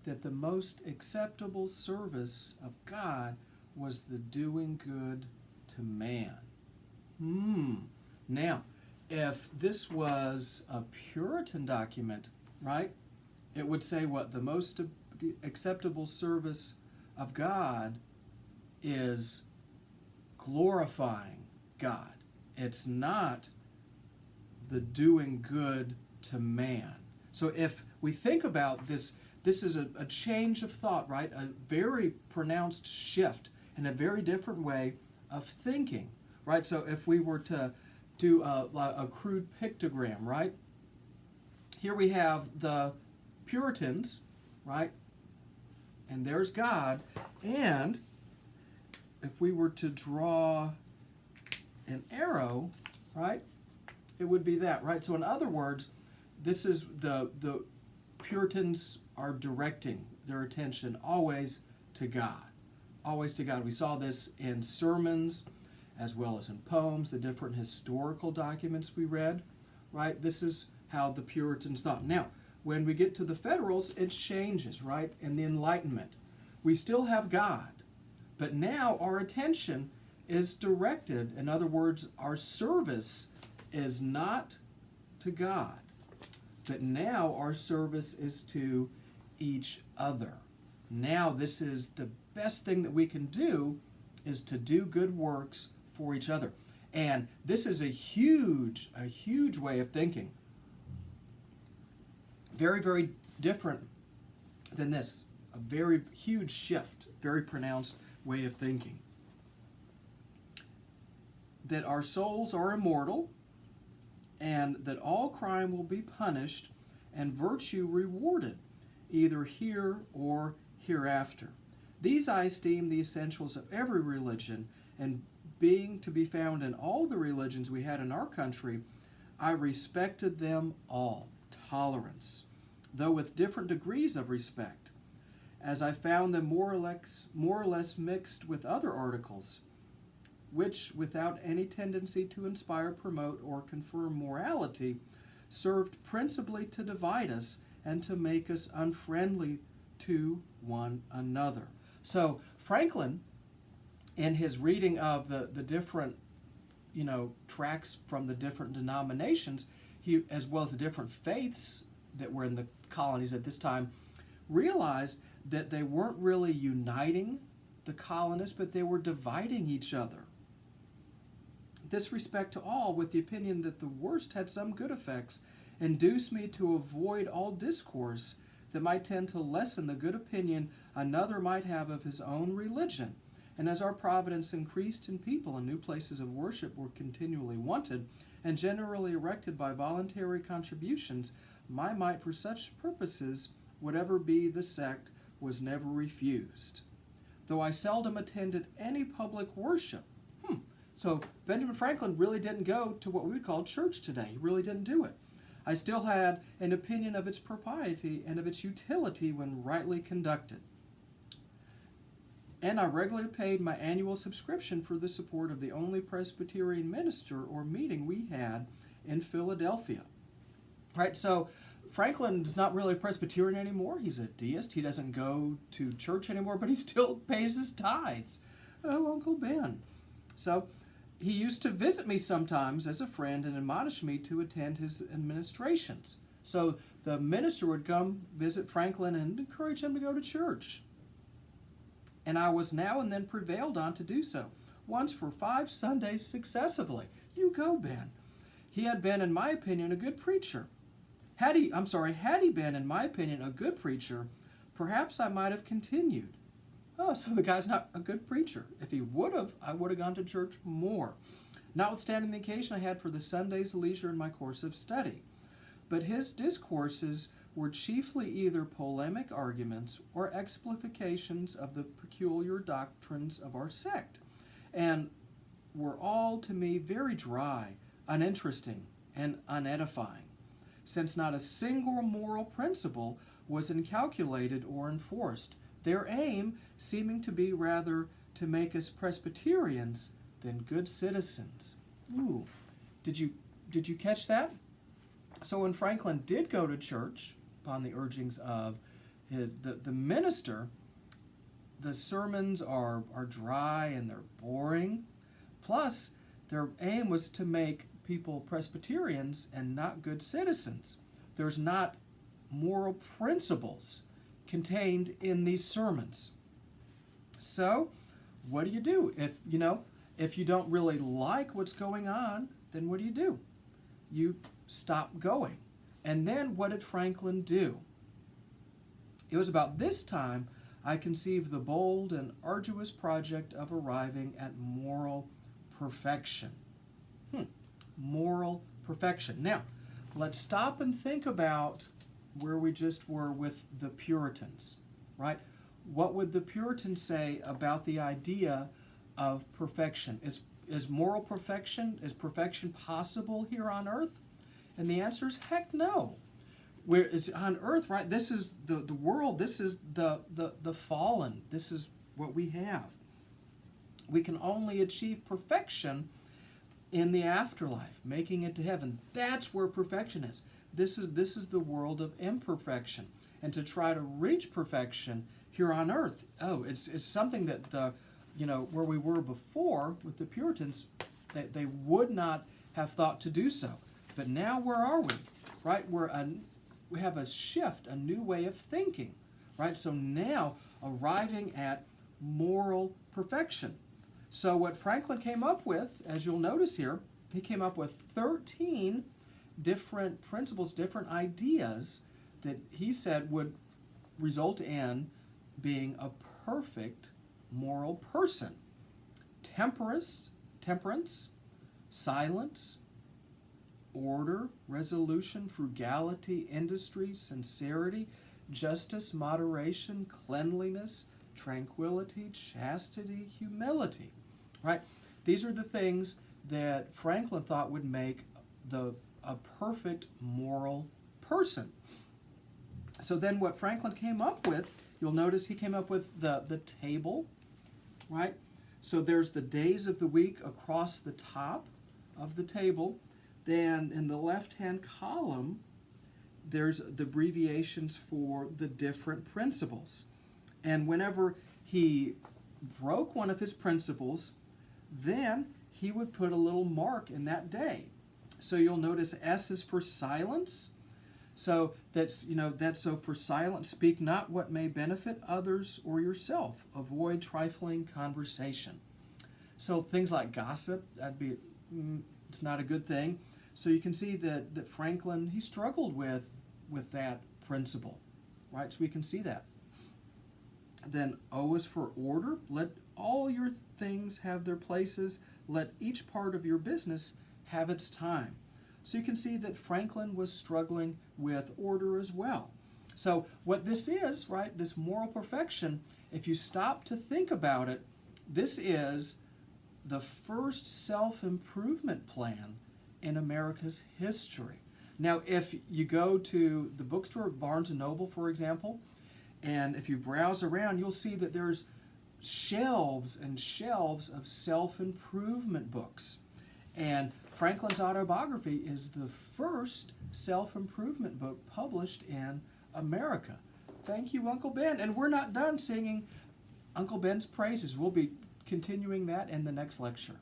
that the most acceptable service of God was the doing good to man. Now, if this was a Puritan document, right, it would say what? The most acceptable service of God is glorifying God. It's not the doing good to man. So if we think about this, this is a change of thought, right? A very pronounced shift and a very different way of thinking, right? So if we were to do a crude pictogram, right? Here we have the Puritans, right? And there's God. And if we were to draw an arrow, right, it would be that, right? So in other words, this is the Puritans are directing their attention always to God. Always to God. We saw this in sermons as well as in poems, the different historical documents we read, right? This is how the Puritans thought. Now, when we get to the Federals, it changes, right? In the Enlightenment, we still have God, but now our attention is directed. In other words, our service is not to God, but now our service is to each other. Now this is the best thing that we can do, is to do good works for each other. And this is a huge way of thinking. Very, very different than this. A very huge shift, very pronounced way of thinking. That our souls are immortal, and that all crime will be punished and virtue rewarded, either here or hereafter. These I esteem the essentials of every religion, and being to be found in all the religions we had in our country, I respected them all. Tolerance, though with different degrees of respect, as I found them more or less mixed with other articles, which, without any tendency to inspire, promote, or confirm morality, served principally to divide us and to make us unfriendly to one another. So Franklin, in his reading of the different, tracts from the different denominations, he, as well as the different faiths that were in the colonies at this time, realized that they weren't really uniting the colonists, but they were dividing each other. This respect to all, with the opinion that the worst had some good effects, induced me to avoid all discourse that might tend to lessen the good opinion another might have of his own religion. And as our providence increased in people and new places of worship were continually wanted, and generally erected by voluntary contributions, my might for such purposes, whatever be the sect, was never refused. Though I seldom attended any public worship. So Benjamin Franklin really didn't go to what we would call church today. He really didn't do it. I still had an opinion of its propriety and of its utility when rightly conducted. And I regularly paid my annual subscription for the support of the only Presbyterian minister or meeting we had in Philadelphia. Right, so Franklin's not really a Presbyterian anymore. He's a deist. He doesn't go to church anymore, but he still pays his tithes. Oh, Uncle Ben. So he used to visit me sometimes as a friend and admonish me to attend his administrations. So the minister would come visit Franklin and encourage him to go to church. And I was now and then prevailed on to do so, once for 5 Sundays successively. You go, Ben. He had been, in my opinion, a good preacher. Had he been, in my opinion, a good preacher, perhaps I might have continued. Oh, so the guy's not a good preacher. If he would have, I would have gone to church more, notwithstanding the occasion I had for the Sunday's leisure in my course of study. But his discourses were chiefly either polemic arguments or explications of the peculiar doctrines of our sect, and were all to me very dry, uninteresting, and unedifying, since not a single moral principle was inculcated or enforced, their aim seeming to be rather to make us Presbyterians than good citizens. Ooh, did you catch that? So when Franklin did go to church, upon the urgings of The minister, the sermons are dry and they're boring. Plus, their aim was to make people Presbyterians and not good citizens. There's not moral principles contained in these sermons. So, what do? If you don't really like what's going on, then what do? You stop going. And then what did Franklin do? It was about this time I conceived the bold and arduous project of arriving at moral perfection. Moral perfection. Now, let's stop and think about where we just were with the Puritans, right? What would the Puritans say about the idea of perfection? Is moral perfection, is perfection possible here on earth? And the answer is heck no. Where it's on earth, right? This is the world, this is the fallen, this is what we have. We can only achieve perfection in the afterlife, making it to heaven. That's where perfection is. This is the world of imperfection. And to try to reach perfection here on earth, it's something that where we were before with the Puritans, they would not have thought to do so. But now where are we? Right? We have a shift, a new way of thinking. Right? So now arriving at moral perfection. So what Franklin came up with, as you'll notice here, he came up with 13 different principles, different ideas that he said would result in being a perfect moral person. Temperance, silence, order, resolution, frugality, industry, sincerity, justice, moderation, cleanliness, tranquility, chastity, humility. Right? These are the things that Franklin thought would make a perfect moral person. So then what Franklin came up with, you'll notice he came up with the table, right? So there's the days of the week across the top of the table. Then in the left-hand column, there's the abbreviations for the different principles. And whenever he broke one of his principles, then he would put a little mark in that day. So you'll notice S is for silence. So that's so for silence, speak not what may benefit others or yourself. Avoid trifling conversation. So things like gossip, it's not a good thing. So you can see that Franklin, he struggled with that principle, right? So we can see that. Then O is for order. Let all your things have their places. Let each part of your business have its time. So you can see that Franklin was struggling with order as well. So what this is, right, this moral perfection, if you stop to think about it, this is the first self-improvement plan in America's history. Now, if you go to the bookstore, Barnes & Noble, for example, and if you browse around, you'll see that there's shelves and shelves of self-improvement books. And Franklin's Autobiography is the first self-improvement book published in America. Thank you, Uncle Ben. And we're not done singing Uncle Ben's praises. We'll be continuing that in the next lecture.